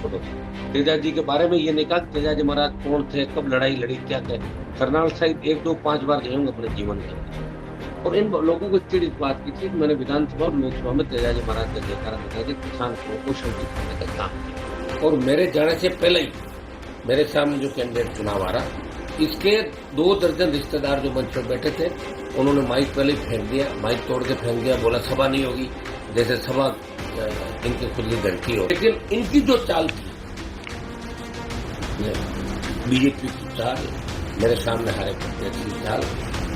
छोड़ो। तेजा जी के बारे में ये नहीं कहा कि तेजा जी महाराज कौन थे, कब लड़ाई लड़ी, क्या थे। करनाल साहिब 1 2 5 बार गए होंगे अपने जीवन के अंदर। और इन लोगों को चिड़ इस बात की थी कि मैंने विधानसभा और लोकसभा में तेजा जी महाराज का जयकारा लगा के किसान को शोषित करने का काम किया। और मेरे जाने से पहले ही मेरे सामने जो कैंडिडेट चुनाव आ रहा, इसके 2 दर्जन रिश्तेदार जो मंच पर बैठे थे, उन्होंने माइक पहले ही फेंक दिया, माइक तोड़ के फेंक दिया, बोला सभा नहीं होगी, जैसे सभा इनके खुद की घर की हो। लेकिन इनकी जो चाल थी, बीजेपी की चाल, मेरे सामने हारे प्रत्याशी की चाल,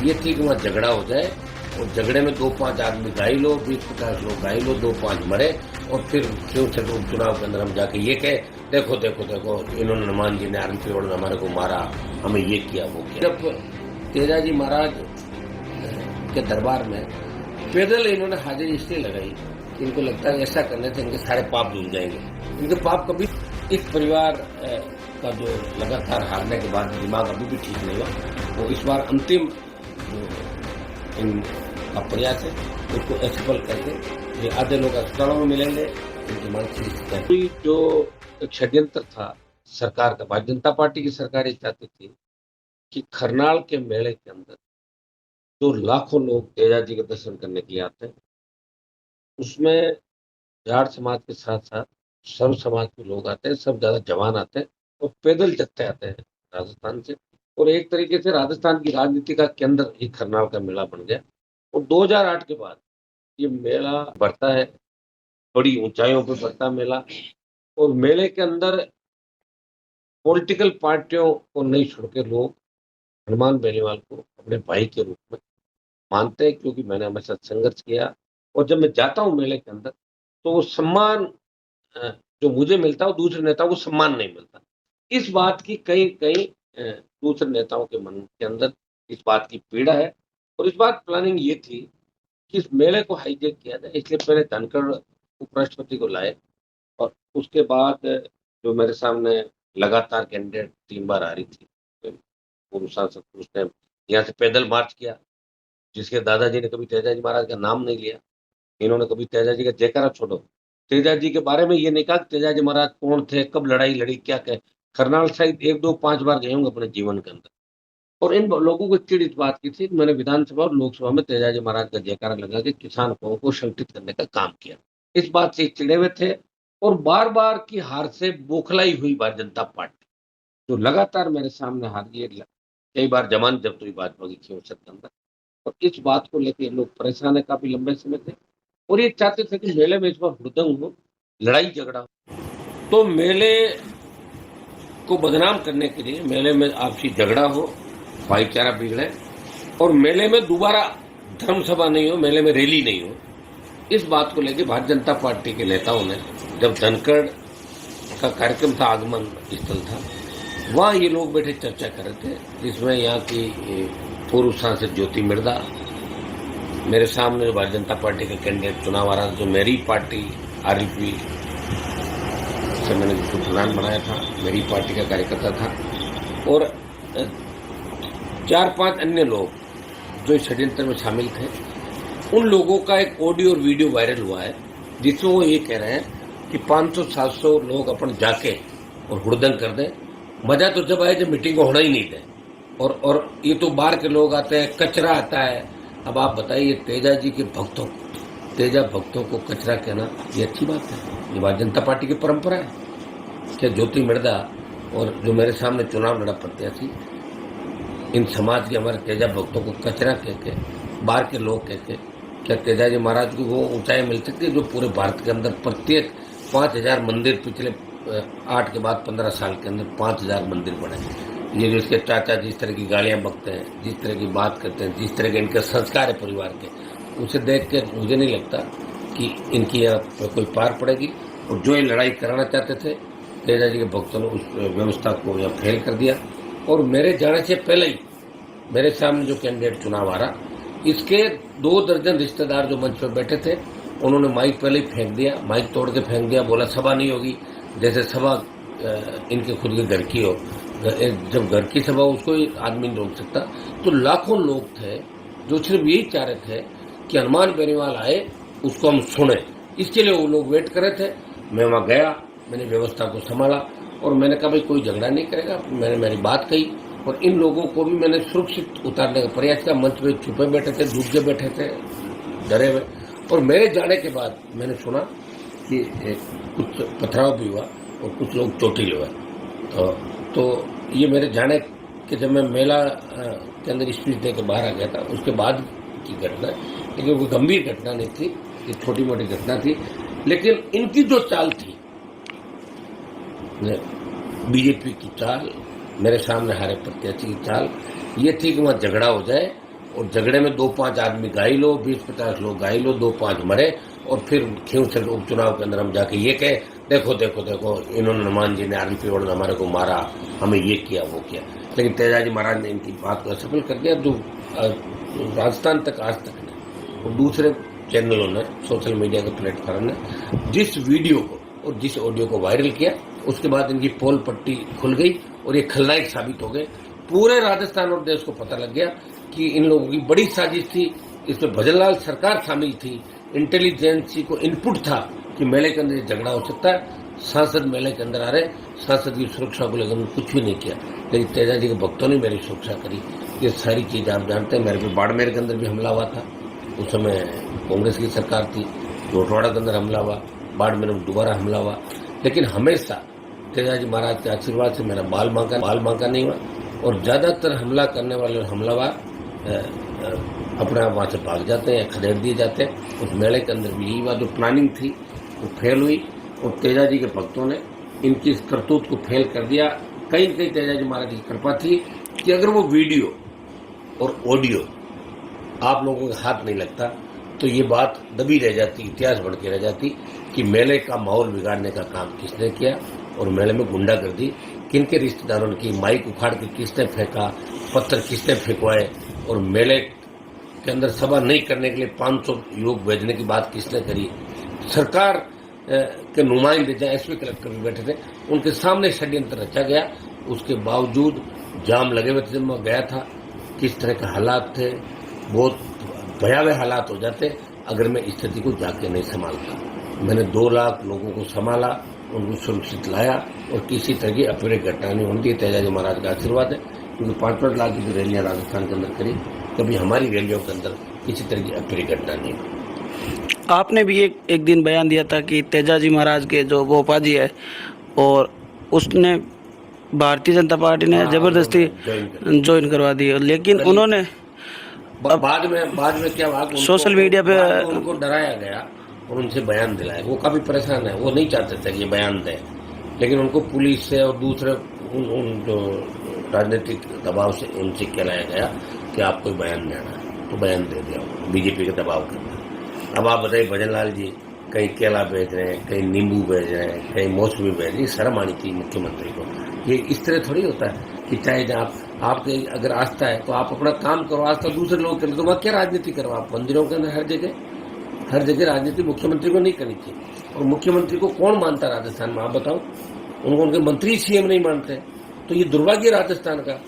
ये थी कि वहां झगड़ा हो जाए और झगड़े में 2-5 आदमी घायल हो, 20-50 लोग घायल हो, 2-5 मरे, और फिर चुनाव के अंदर हम जाके ये कहे देखो देखो देखो इन्होंने हनुमान जी ने आरती और हमारे को मारा, हमें ये किया वो किया। जब तेजा जी महाराज के दरबार में पैदल इन्होंने हाजिरी इसलिए लगाई कि इनको लगता है ऐसा करने से इनके सारे पाप धुल जाएंगे। इनके पाप कभी, इस परिवार का जो लगातार हारने के बाद दिमाग अभी भी ठीक नहीं हुआ, वो इस बार अंतिम इनका प्रयास है उसको एक्सपल करके ये आधे लोग अस्पतालों में मिलेंगे। इनकी मानसिक जो एक षड्यंत्र था सरकार का, भारतीय जनता पार्टी की सरकार ये चाहती थी कि खरनाल के मेले के अंदर जो लाखों लोग तेजा जी के दर्शन करने के लिए आते हैं, उसमें जाट समाज के साथ साथ सर्व समाज के लोग आते हैं, सब ज्यादा जवान आते हैं और पैदल जत्थे आते हैं राजस्थान से। और एक तरीके से राजस्थान की राजनीति का केंद्र ये खरनाल का मेला बन गया। और 2008 के बाद ये मेला बढ़ता है, बड़ी ऊंचाइयों पर बढ़ता मेला। और मेले के अंदर पॉलिटिकल पार्टियों को नहीं छोड़ के लोग हनुमान बेनीवाल को अपने भाई के रूप में मानते हैं, क्योंकि मैंने हमेशा संघर्ष किया। और जब मैं जाता हूँ मेले के अंदर तो वो सम्मान जो मुझे मिलता है वो दूसरे नेताओं को सम्मान नहीं मिलता। इस बात की कई कई दूसरे नेताओं के मन के अंदर इस बात की पीड़ा है। और इस बात प्लानिंग ये थी कि इस मेले को हाईजेक किया जाए, इसलिए पहले धनखड़ उपराष्ट्रपति को लाए। और उसके बाद जो मेरे सामने लगातार कैंडिडेट 3 बार आ रही थी, पूर्व सांसद, उसने यहाँ से पैदल मार्च किया, जिसके दादाजी ने कभी तेजा जी महाराज का नाम नहीं लिया। इन्होंने कभी तेजा जी का जयकारा, छोड़ो तेजा जी के बारे में ये नहीं कहा कि तेजा जी महाराज कौन थे, कब लड़ाई लड़ी, क्या कहे। करनाल साहिब 1 2 5 बार गए होंगे अपने जीवन के अंदर। और इन लोगों को चिड़ इस बात की थी कि मैंने विधानसभा और लोकसभा में तेजा जी महाराज का जयकारा लगा के किसानों को संगठित करने का काम किया। इस बात से चिड़े हुए थे। और बार बार की हार से बौखलाई हुई भारतीय जनता पार्टी, जो लगातार मेरे सामने हार गई, कई बार जमानत जब्त हुई भाजपा की खियोसत के अंदर। और इस बात को लेकर लोग परेशान है काफी लंबे समय से। और ये चाहते थे कि मेले में इस बार हुड़दंग हो, लड़ाई झगड़ा हो। तो मेले को बदनाम करने के लिए मेले में आपसी झगड़ा हो, भाईचारा बिगड़े, और मेले में दोबारा धर्म सभा नहीं हो, मेले में रैली नहीं हो, इस बात को लेकर भारतीय जनता पार्टी के नेताओं ने, जब धनखड़ का कार्यक्रम था, आगमन स्थल था, वहां ये लोग बैठे चर्चा कर रहे थे, जिसमें यहाँ की पूर्व सांसद ज्योति मिर्दा, मेरे सामने भारतीय जनता पार्टी के कैंडिडेट चुनाव आ रहा था, जो मेरी पार्टी आरएलपी से मैंने जिसको प्रधान बनाया था, मेरी पार्टी का कार्यकर्ता था, और 4-5 अन्य लोग जो षड्यंत्र में शामिल थे, उन लोगों का एक ऑडियो और वीडियो वायरल हुआ है, जिसमें वो ये कह रहे हैं कि 500-700 लोग अपन जाके और हुड़दंग कर दें। मजा तो जब आए जब मीटिंग को होना ही नहीं दे, और ये तो बाहर के लोग आते हैं, कचरा आता है। अब आप बताइए, तेजा जी के भक्तों, तेजा भक्तों को कचरा कहना ये अच्छी बात है? ये भारतीय जनता पार्टी की परंपरा है क्या? ज्योति मिर्दा और जो मेरे सामने चुनाव लड़ा प्रत्याशी, इन समाज के हमारे तेजा भक्तों को कचरा कह के, बाहर के लोग कह के, क्या तेजा जी महाराज को वो ऊंचाई मिल सकती है जो पूरे भारत के अंदर प्रत्येक 5000 मंदिर पिछले 8 के बाद 15 साल के अंदर 5000 मंदिर बने। ये जो इसके चाचा जिस तरह की गालियां बकते हैं, जिस तरह की बात करते हैं, जिस तरह के इनके संस्कार है परिवार के, उसे देख के मुझे नहीं लगता कि इनकी यहाँ कोई पार पड़ेगी। और जो ये लड़ाई कराना चाहते थे, तेजा जी के भक्तों ने उस व्यवस्था को यहाँ फेल कर दिया। और मेरे जाने से पहले ही मेरे सामने जो कैंडिडेट चुनाव आ रहा, इसके 2 दर्जन रिश्तेदार जो मंच पर बैठे थे, उन्होंने माइक पहले ही फेंक दिया, माइक तोड़ के फेंक दिया, बोला सभा नहीं होगी, जैसे सभा इनके खुद के घर की हो। जब घर की सभा उसको आदमी नहीं रोक सकता। तो लाखों लोग थे जो सिर्फ यही चाह रहे थे कि हनुमान बेनीवाल आए, उसको हम सुने, इसके लिए वो लोग वेट कर रहे थे। मैं वहां गया, मैंने व्यवस्था को संभाला और मैंने कहा भाई कोई झगड़ा नहीं करेगा, मैंने मेरी बात कही और इन लोगों को भी मैंने सुरक्षित उतारने का प्रयास किया। मंच में छुपे बैठे थे, डूब के बैठे थे, डरे हुए। और मेरे जाने के बाद मैंने सुना कि कुछ पथराव भी हुआ और कुछ लोग चोटिल हुए। तो ये मेरे जाने कि जब मैं मेला के अंदर स्पीच दे के बाहर आ गया था उसके बाद की घटना है, लेकिन वो गंभीर घटना नहीं थी, ये छोटी मोटी घटना थी। लेकिन इनकी जो चाल थी, बीजेपी की चाल, मेरे सामने हारे प्रत्याशी की चाल, ये थी कि वहाँ झगड़ा हो जाए और झगड़े में 2-5 आदमी घायल हो, 20-50 लोग घायल हो, 2-5 मरे और फिर खींवसर उपचुनाव के अंदर हम जाके ये कहे देखो देखो देखो इन्होंने हनुमान जी ने आरपी ने हमारे को मारा, हमें ये किया वो किया। लेकिन तेजाजी महाराज ने इनकी बात को असफल कर दिया। जो राजस्थान तक आज तक ने और दूसरे चैनलों ने, सोशल मीडिया के प्लेटफॉर्म ने जिस वीडियो को और जिस ऑडियो को वायरल किया, उसके बाद इनकी पोल पट्टी खुल गई और ये खलनायक साबित हो गए। पूरे राजस्थान और देश को पता लग गया कि इन लोगों की बड़ी साजिश थी, इसमें भजनलाल सरकार शामिल थी, इंटेलिजेंसी को इनपुट था कि मेले के अंदर झगड़ा हो सकता है। सांसद मेले के अंदर आ रहे, सांसद की सुरक्षा को लेकर कुछ भी नहीं किया, लेकिन तेजाजी के भक्तों ने मेरी सुरक्षा करी। ये सारी चीज आप जानते हैं। मेरे पे बाड़मेर के अंदर भी हमला हुआ था, उस समय कांग्रेस की सरकार थी। रोटवाड़ा के अंदर हमला हुआ, बाड़मेर में दोबारा हमला हुआ, लेकिन हमेशा तेजाजी महाराज के आशीर्वाद से मेरा बाल बांका नहीं हुआ। और ज्यादातर हमला करने वाले हमलावर अपने आप वहां से भाग जाते हैं या खदेड़ दिए जाते हैं। उस मेले के अंदर भी यही बात, जो प्लानिंग थी वो फेल हुई और तेजाजी के भक्तों ने इनकी इस करतूत को फेल कर दिया। कहीं न कहीं तेजाजी महाराज की कृपा थी कि अगर वो वीडियो और ऑडियो आप लोगों के हाथ नहीं लगता तो ये बात दबी रह जाती, इतिहास बन के रह जाती कि मेले का माहौल बिगाड़ने का काम किसने किया और मेले में गुंडागर्दी किन के रिश्तेदारों ने की, माइक उखाड़ के किसने फेंका, पत्थर किसने फेंकवाए और मेले के अंदर सभा नहीं करने के लिए 500 युवक भेजने की बात किसने करी। सरकार के नुमाइंदे जहाँ एसपी कलेक्टर भी बैठे थे, उनके सामने षड्यंत्र रचा गया। उसके बावजूद जाम लगे हुए थे। जब मैं गया था किस तरह के हालात थे, बहुत भयावह हालात हो जाते अगर मैं स्थिति को जाके नहीं संभालता। मैंने 2 लाख लोगों को संभाला, उनको सुरक्षित लाया और किसी तरह की अप्रिय घटना नहीं होती। तेजाजी महाराज का आशीर्वाद है, क्योंकि 5-5 लाख की रैलियां राजस्थान के अंदर करी, कभी हमारी रैलियों के अंदर किसी तरह की अप्रिय घटना नहीं हुई। आपने भी एक दिन बयान दिया था कि तेजाजी महाराज के जो गोपाजी है और उसने भारतीय जनता पार्टी ने जबरदस्ती ज्वाइन करवा दी, लेकिन उन्होंने बाद में क्या हुआ, सोशल मीडिया पे उनको डराया गया और उनसे बयान दिलाया। वो काफी परेशान है, वो नहीं चाहते थे कि बयान दें, लेकिन उनको पुलिस से और दूसरे उन जो राजनीतिक दबाव से उनसे कहलाया गया कि आपको बयान देना है, तो बयान दे दिया बीजेपी के दबाव के अंदर। अब आप बताइए, भजनलाल जी कहीं केला भेज रहे हैं, कहीं नींबू भेज रहे हैं, कहीं मौसमी भेज रहे हैं। शर्म आनी चाहिए मुख्यमंत्री को। ये इस तरह थोड़ी होता है कि चाहे आपके अगर आस्था है तो आप अपना काम करो, आस्था दूसरे लोग करें, तो वह क्या राजनीति करो आप मंदिरों के अंदर। हर जगह राजनीति मुख्यमंत्री को नहीं करनी चाहिए। और मुख्यमंत्री को कौन मानता है राजस्थान में, आप बताओ। उनको उनके मंत्री सीएम नहीं मानते, तो ये दुर्भाग्य राजस्थान का।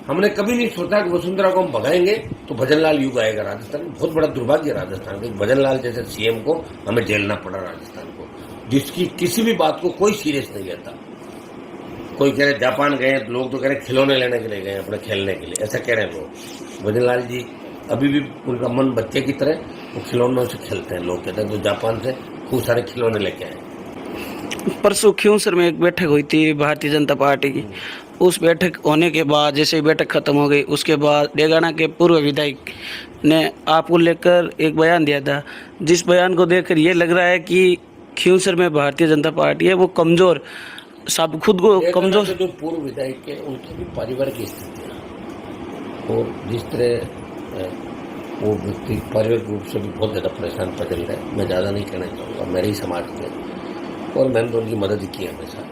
हमने कभी नहीं सोचा कि वसुंधरा को हम भगाएंगे तो भजनलाल युग आएगा राजस्थान में। बहुत बड़ा दुर्भाग्य राजस्थान का, भजनलाल जैसे सीएम को हमें झेलना पड़ा राजस्थान को, जिसकी किसी भी बात को कोई सीरियस नहीं लेता। कोई कह रहे जापान गए, लोग तो कह रहे खिलौने लेने के लिए गए, अपने खेलने के लिए, ऐसा कह रहे हैं लोग। भजनलाल जी अभी भी उनका मन बच्चे की तरह, वो खिलौनों से खेलते हैं। लोग कहते हैं तो जापान से खूब सारे खिलौने लेके आए। परसों खींवसर में एक बैठक हुई थी भारतीय जनता पार्टी की। उस बैठक होने के बाद, जैसे बैठक खत्म हो गई, उसके बाद डेगाना के पूर्व विधायक ने आपको लेकर एक बयान दिया था, जिस बयान को देखकर ये लग रहा है कि खींवसर में भारतीय जनता पार्टी है वो कमजोर, सब खुद को कमजोर। जो पूर्व विधायक है उनकी भी पारिवारिक स्थिति और जिस तरह वो व्यक्ति पारिवारिक रूप से भी बहुत ज़्यादा परेशान पड़ रहा है, मैं ज़्यादा नहीं कहना चाहूँगा। मेरे ही समाज के, और मैंने तो उनकी मदद ही की हमेशा।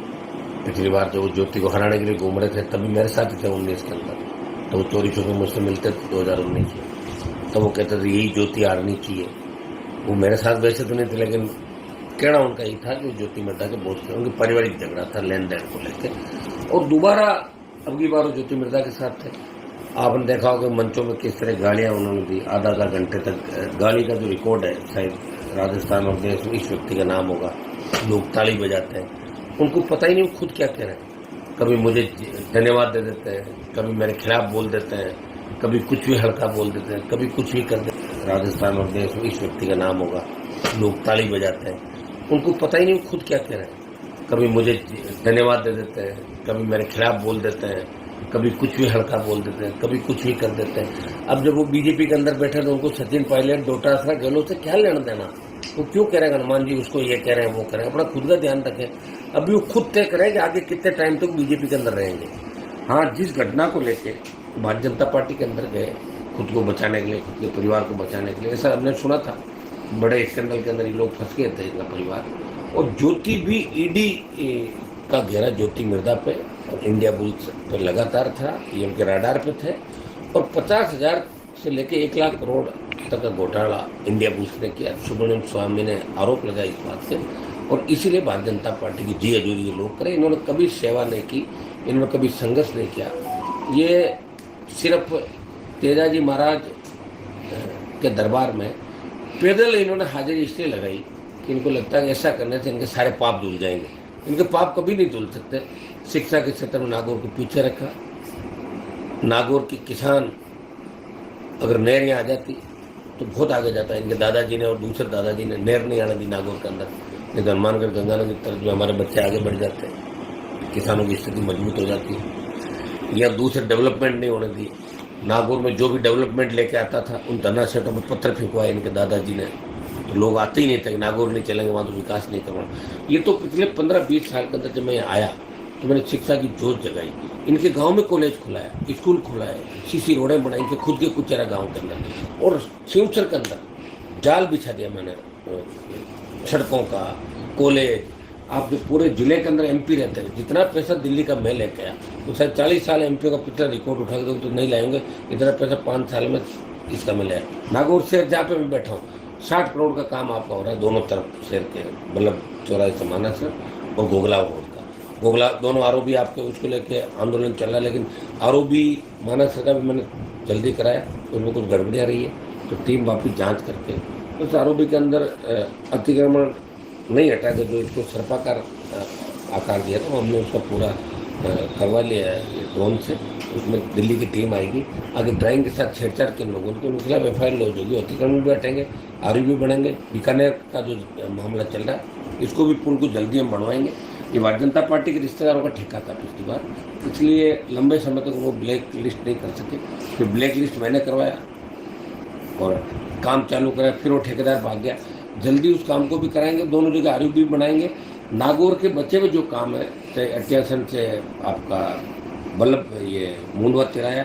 पिछली बार जब वो ज्योति को हराने के लिए घूम रहे थे तभी मेरे साथ ही थे 19 के अंदर, तो वो चोरी छुपे मुझसे मिलते थे 2019 में। तो वो कहते थे यही ज्योति हारनी चाहिए। वो मेरे साथ वैसे तो नहीं थे, लेकिन कहना उनका ही था कि ज्योति मिर्धा के बहुत उनके पारिवारिक झगड़ा था लेन देन को लेकर। और दोबारा अब की बार वो ज्योति मिर्धा के साथ थे। आपने देखा होगा मंचों में किस तरह गालियां उन्होंने दी, आधा घंटे तक गाली का जो रिकॉर्ड है शायद राजस्थान और देश में इस व्यक्ति का नाम होगा। लोग ताली बजाते हैं, उनको पता ही नहीं वो खुद क्या कह रहे हैं। कभी मुझे धन्यवाद दे देते हैं, कभी मेरे खिलाफ बोल देते हैं, कभी कुछ भी हल्का बोल देते हैं, कभी कुछ भी कर देते हैं। राजस्थान और देश में इस व्यक्ति का नाम होगा, लोग ताली बजाते हैं, उनको पता ही नहीं वो खुद क्या कह रहे हैं। कभी मुझे धन्यवाद दे देते हैं, कभी मेरे खिलाफ बोल देते हैं, कभी कुछ भी हल्का बोल देते हैं, कभी कुछ भी कर देते हैं। अब जब वो बीजेपी के अंदर बैठे तो उनको सचिन पायलट, डोटासरा, गहलोत से क्या लेना देना? वो क्यों कह रहे हैं हनुमान जी उसको ये कह रहे हैं वो कह रहे हैं? अपना खुद का ध्यान रखें। अभी वो खुद तय करें कि आगे कितने टाइम तक बीजेपी के अंदर रहेंगे। हाँ, जिस घटना को लेके भारतीय जनता पार्टी के अंदर गए खुद को बचाने के लिए, खुद के परिवार को बचाने के लिए, ऐसा हमने सुना था। बड़े स्कैंडल के अंदर ये लोग फंस गए थे, इनका परिवार। और ज्योति भी ईडी का घेरा ज्योति मिर्दा पे और इंडिया बुल्स पे लगातार था, ये उनके राडार पे थे। और 50,000 से लेके 1 लाख करोड़ तक का घोटाला इंडिया बुल्स ने किया। सुब्रमण्यम स्वामी ने आरोप लगाया इस बात से, और इसीलिए भारतीय जनता पार्टी की जी हजूरी ये लोग करें। इन्होंने कभी सेवा नहीं की, इन्होंने कभी संघर्ष नहीं किया। ये सिर्फ तेजाजी महाराज के दरबार में पैदल इन्होंने हाजिरी इसलिए लगाई कि इनको लगता है कि ऐसा करने से इनके सारे पाप धुल जाएंगे। इनके पाप कभी नहीं धुल सकते। शिक्षा के क्षेत्र में नागौर को पीछे रखा। नागौर की किसान अगर नहर यहाँ आ जाती तो बहुत आगे जाता है। इनके दादाजी ने और दूसरे दादाजी ने नहर नहीं आने दी नागौर के अंदर, नहीं तो हनुमानगढ़ गंगानगर की तरफ जो हमारे बच्चे आगे बढ़ जाते हैं, किसानों की स्थिति मजबूत हो जाती है। या दूसरे डेवलपमेंट नहीं होने दी। नागौर में जो भी डेवलपमेंट लेके आता था उन धरना सेटों में पत्थर फेंकवाए इनके दादाजी ने, तो लोग आते ही नहीं थे। नागौर नहीं चलेंगे, वहाँ तो विकास नहीं करना। ये तो पिछले 15-20 साल के अंदर जब मैं आया तो मैंने शिक्षा की जोत जगाई। इनके गांव में कॉलेज खुला है, स्कूल खुला है, सीसी रोडें बनाई इनके खुद के कुचेरा गांव के अंदर, और सिंवसर के अंदर जाल बिछा दिया मैंने सड़कों का, कॉलेज। आप जो पूरे जिले के अंदर एमपी रहते हैं, जितना पैसा दिल्ली का मैं लेके आया तो शायद 40 साल एमपी का पिछला रिकॉर्ड उठा के तो नहीं लाएंगे इतना पैसा 5 साल में इसका मैं लाया। नागौर शहर जहाँ पे मैं बैठा हूँ 60 करोड़ का काम आपका हो रहा है दोनों तरफ शहर के, मतलब चौराहे से मानसर और गोगला रोड का। गोगला दोनों आरोपी आपके उसको लेके आंदोलन चल रहा है, लेकिन आरोपी मानसर का भी मैंने जल्दी कराया तो उसमें कुछ गड़बड़ी आ रही है, तो टीम वापिस जाँच करके उस आरोपी के अंदर अतिक्रमण नहीं हटा के जो इसको सर्पाकार आकार दिया था, हमने उसका पूरा करवा लिया है ड्रोन से। उसमें दिल्ली की टीम आएगी, आगे ड्राइंग के साथ छेड़छाड़ के लोगों के उनके खिलाफ FIR लॉन्च होगी, अतिक्रमण भी हटेंगे, आरोपी बनेंगे। बीकानेर का जो मामला चल रहा है इसको भी पुल को जल्दी हम बढ़वाएंगे। ये भारतीय जनता पार्टी के रिश्तेदारों का ठेका था पिछली बार, इसलिए लंबे समय तक वो ब्लैक लिस्ट नहीं कर सके। फिर ब्लैक लिस्ट मैंने करवाया और काम चालू कराया, फिर वो ठेकेदार भाग गया। जल्दी उस काम को भी कराएंगे, दोनों जगह आरोपी भी बनाएंगे। नागौर के बचे हुए जो काम है, चाहे अट्यासन से आपका बल्लभ ये मुंडवा तिराया,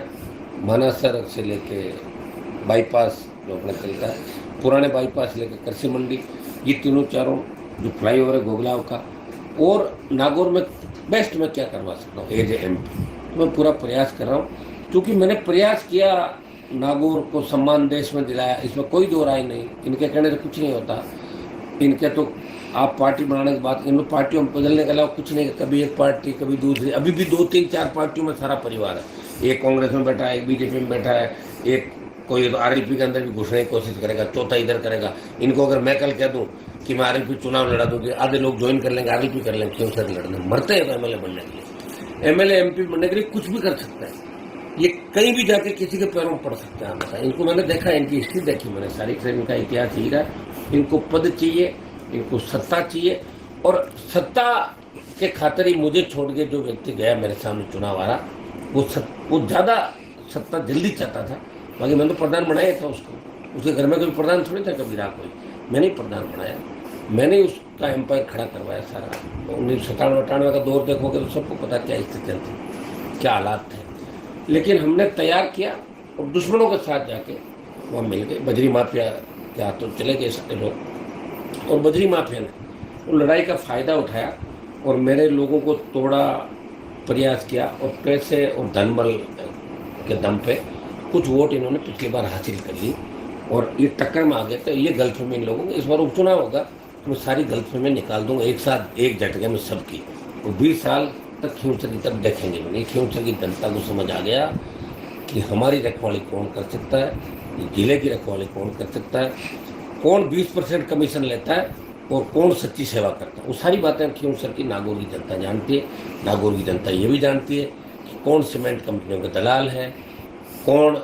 मानासर से लेके बाईपास जो अपना चलता है, पुराने बाईपास से लेके कृषि मंडी, ये तीनों चारों जो फ्लाईओवर है गोगलाव का, और नागौर में बेस्ट मैं क्या करवा सकता हूँ एज MP, तो मैं पूरा प्रयास कर रहा हूँ। क्योंकि मैंने प्रयास किया, नागौर को सम्मान देश में दिलाया, इसमें कोई दो राय नहीं। इनके कहने से कुछ नहीं होता। इनके तो आप पार्टी बनाने के बाद इनमें पार्टियों में बदलने के अलावा कुछ नहीं, कभी एक पार्टी कभी दूसरी। अभी भी 2-3-4 पार्टियों में सारा परिवार है। एक कांग्रेस में बैठा है, एक बीजेपी में बैठा है, एक कोई RLP के अंदर भी घुसने की कोशिश करेगा, चौथा इधर करेगा। इनको अगर मैं कल कह दूँ कि मैं RLP चुनाव लड़ा दूँगी, आधे लोग ज्वाइन कर लेंगे, RLP कर लेंगे, क्यों सर लड़ने मरते हैं MLA बनने के लिए। MLA MP बनने के लिए कुछ भी कर सकता है, ये कहीं भी जाके किसी के पैरों में पड़ सकते हैं। आप इनको मैंने देखा, इनकी हिस्ट्री देखी मैंने सारी, इनका इतिहास ही रहा। इनको पद चाहिए, इनको सत्ता चाहिए, और सत्ता के खातिर ही मुझे छोड़ के जो व्यक्ति गया मेरे सामने चुनाव आ रहा, वो ज़्यादा सत्ता जल्दी चाहता था। बाकी मैंने तो प्रधान बनाया था उसको, उसके घर में कोई प्रधान थोड़ी था कभी रहा कोई, मैंने ही प्रधान बनाया, मैंने उसका एम्पायर खड़ा करवाया सारा। 1997-98 का दौर देखोगे तो सबको पता क्या स्थितियाँ थी, क्या हालात थे। लेकिन हमने तैयार किया और दुश्मनों के साथ जाके वहाँ मिल गए। बजरी माफिया के हाथों चले गए सारे लोग, और बजरी माफिया ने वो लड़ाई का फ़ायदा उठाया और मेरे लोगों को तोड़ा, प्रयास किया, और पैसे और धनबल के दम पे कुछ वोट इन्होंने पिछली बार हासिल कर ली, और ये टक्कर में आ गए। तो ये गलतफहमी इन लोगों को, इस बार उपचुनाव होगा तो मैं सारी गलतफहमी निकाल दूँगा एक साथ, एक झटके में सबकी। और 20 साल तक खींवसर की तरफ देखेंगे नहीं। खींवसर की जनता को समझ आ गया कि हमारी रखवाली कौन कर सकता है, जिले की रखवाली कौन कर सकता है, कौन 20% कमीशन लेता है और कौन सच्ची सेवा करता है। वो सारी बातें खींवसर की नागौर की जनता जानती है। नागौर की जनता ये भी जानती है कि कौन सीमेंट कंपनियों के दलाल है, कौन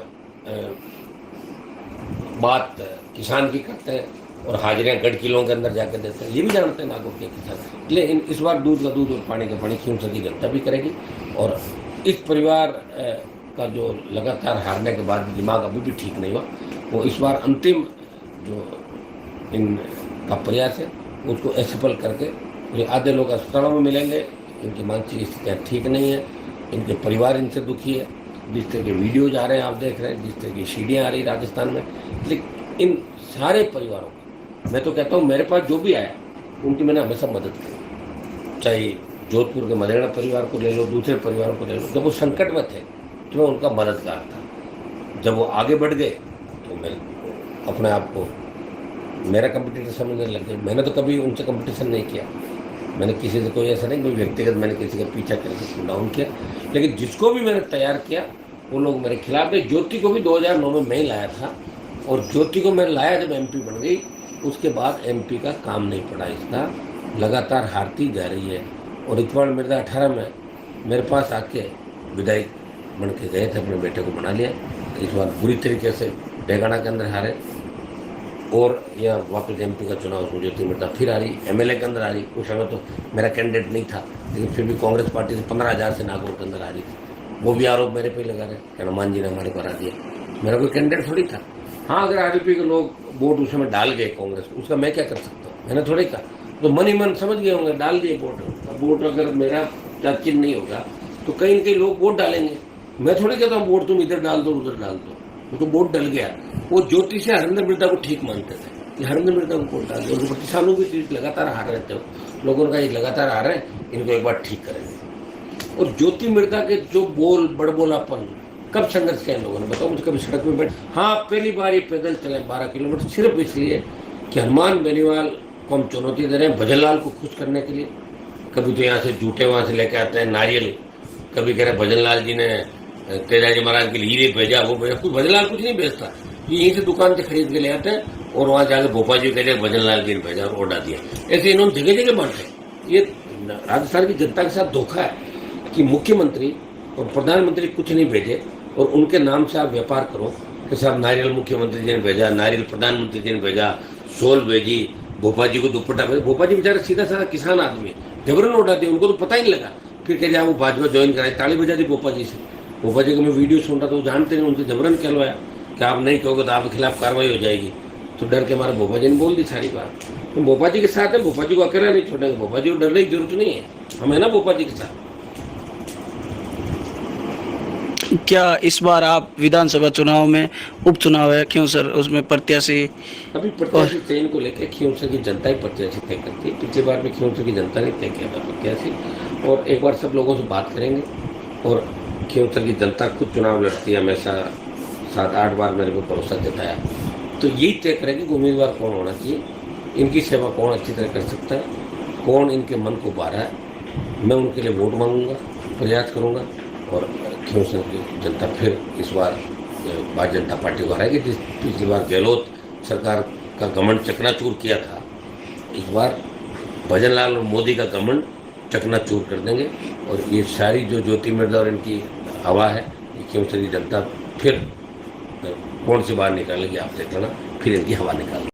बात किसान की करते हैं और हाजिरियाँ गढ़ किलों के अंदर जाकर देते हैं, ये भी जानते हैं नागौर के किसान। लेकिन इस बार दूध का दूध और पानी का पानी खींवसर की जनता भी करेगी। और इस परिवार का जो लगातार हारने के बाद दिमाग अभी भी ठीक नहीं हुआ, वो इस बार अंतिम जो इनका प्रयास है उसको असफल करके ये आधे लोग अस्पतालों में मिलेंगे। इनकी मानसिक स्थितियाँ ठीक नहीं है, इनके परिवार इनसे दुखी है। जिस तरह के वीडियोज आ रहे हैं आप देख रहे हैं, जिस तरह की सीढ़ियाँ आ रही राजस्थान में, लेकिन इन सारे परिवारों को मैं तो कहता हूँ मेरे पास जो भी आया उनकी मैंने हमेशा मदद की। चाहे जोधपुर के मदेड़ा परिवार को ले लो, दूसरे परिवारों को ले लो, जब वो संकट में थे तो मैं उनका मददगार था। जब वो आगे बढ़ गए तो मैं अपने आप को मेरा कंपटीटर समझने लग गए। मैंने तो कभी उनसे कंपटीशन नहीं किया, मैंने किसी से कोई ऐसा नहीं, कोई व्यक्तिगत मैंने किसी का पीछा करके डाउन किया। लेकिन जिसको भी मैंने तैयार किया वो लोग मेरे खिलाफ थे। ज्योति को भी 2009 में मैं ही लाया था, और ज्योति को मैं लाया जब एमपी बन गई, उसके बाद एमपी का काम नहीं पड़ा, इसका लगातार हारती जा रही है। और इकबाल मिर्जा 18 में मेरे पास आके विधायक बन के गए थे, अपने बेटे को बना लिया। इस बार बुरी तरीके से डेगाना के अंदर हारे, और यह वापस एमपी का चुनाव उसमें ज्योति मिर्जा फिर आ रही, एमएलए के अंदर आ रही। उस समय तो मेरा कैंडिडेट नहीं था, लेकिन फिर भी कांग्रेस पार्टी से 15,000 से नागौर के अंदर आ रही थी। वो भी आरोप मेरे पे लगा रहे कि हनुमान जी ने हमारे को हरा दिया। मेरा कोई कैंडिडेट थोड़ी था। हाँ, अगर आरपी के लोग वोट उस समय डाल गए कांग्रेस, उसका मैं क्या कर सकता हूँ, मैंने थोड़ी कहा। तो मन ही मन समझ गए होंगे, डाल दिए वोट। अब वोट अगर मेरा चिन्ह नहीं होगा तो कहीं न कहीं लोग वोट डालेंगे। मैं थोड़ी कहता हूँ वोट तुम इधर डाल दो उधर डाल दो, वो तो वोट डल गया। वो ज्योति से हरिंदर मिर्जा को ठीक मानते थे कि हरिंदर मिर्जा को वोट डाल दो। किसानों की चीज लगातार हार रहे थे, लोगों का ये लगातार हार रहे हैं, इनको एक बार ठीक करेंगे। और ज्योति मिर्जा के जो बड़बोलापन, कब संघर्ष किया लोगों ने बताओ मुझे, कभी सड़क में बैठ। हाँ, पहली बार ये पैदल चले 12 किलोमीटर, सिर्फ इसलिए कि हनुमान बेनीवाल को हम चुनौती दे रहे हैं, भजनलाल को खुश करने के लिए। कभी तो यहाँ से जूटे वहाँ से लेके आते हैं नारियल, कभी कह रहे भजनलाल जी ने तेजाजी महाराज के लिए हीरे भेजा, वो भेजा। कुछ भजनलाल कुछ नहीं भेजता, ये यहीं से दुकान से खरीद के ले आते हैं और वहाँ जाकर भोपाल जी कहते हैं भजनलाल जी ने भेजा और ऑर्डर दिया। ऐसे इन्होंने जगह जगह बांटे। ये राजस्थान की जनता के साथ धोखा है कि मुख्यमंत्री और प्रधानमंत्री कुछ नहीं भेजे और उनके नाम से आप व्यापार करो कि साहब नारियल मुख्यमंत्री जी ने भेजा, नारियल प्रधानमंत्री जी ने भेजा, सोल भेजी, भोपाल जी को दुपट्टा भेजा। भोपाल जी बेचारे सीधा साधा किसान आदमी, जबरन ऑर्डर दिया, उनको तो पता ही नहीं लगा। फिर कह वो भाजपा ज्वाइन कराई, ताली बजा दी भोपाल जी से। भोपाल जी को मैं वीडियो सुन रहा था, वो जानते नहीं, उनसे जबरन कहलवाया कि आप नहीं कहोगे तो आपके खिलाफ कार्रवाई हो जाएगी। तो डर के हमारे भोपाल जी ने बोल दी सारी बात। तो भोपाल जी के साथ है, भोपाल जी को अकेला नहीं छोड़ेंगे, भोपाल जी को डरने की जरूरत नहीं है, हम है ना भोपाल जी के साथ। क्या इस बार आप विधानसभा चुनाव में उपचुनाव है क्यों सर, उसमें प्रत्याशी? अभी प्रत्याशी चयन को लेकर खींवसर की जनता ही प्रत्याशी तय करती है। पिछली बार में खींवसर की जनता ने तय किया था प्रत्याशी, और एक बार सब लोगों से बात करेंगे। और खींवसर की जनता खुद चुनाव लड़ती है हमेशा, 7-8 बार मेरे को भरोसा जताया, तो यही तय करेंगे कि उम्मीदवार कौन होना चाहिए, इनकी सेवा कौन अच्छी तरह कर सकता है, कौन इनके मन को बारा है। मैं उनके लिए वोट मांगूंगा, प्रयास करूंगा, और खींवसर की जनता फिर इस बार भारतीय जनता पार्टी को हराएगी। जिस पिछली बार गहलोत सरकार का घमंड चकनाचूर किया था, इस बार भजनलाल और मोदी का घमंड चकनाचूर कर देंगे। और ये सारी जो ज्योति मिर्जा और इनकी हवा है, ये खींवसर की जनता फिर कौन सी बाहर निकालेगी आप देख लेना, फिर इनकी हवा निकालेगी।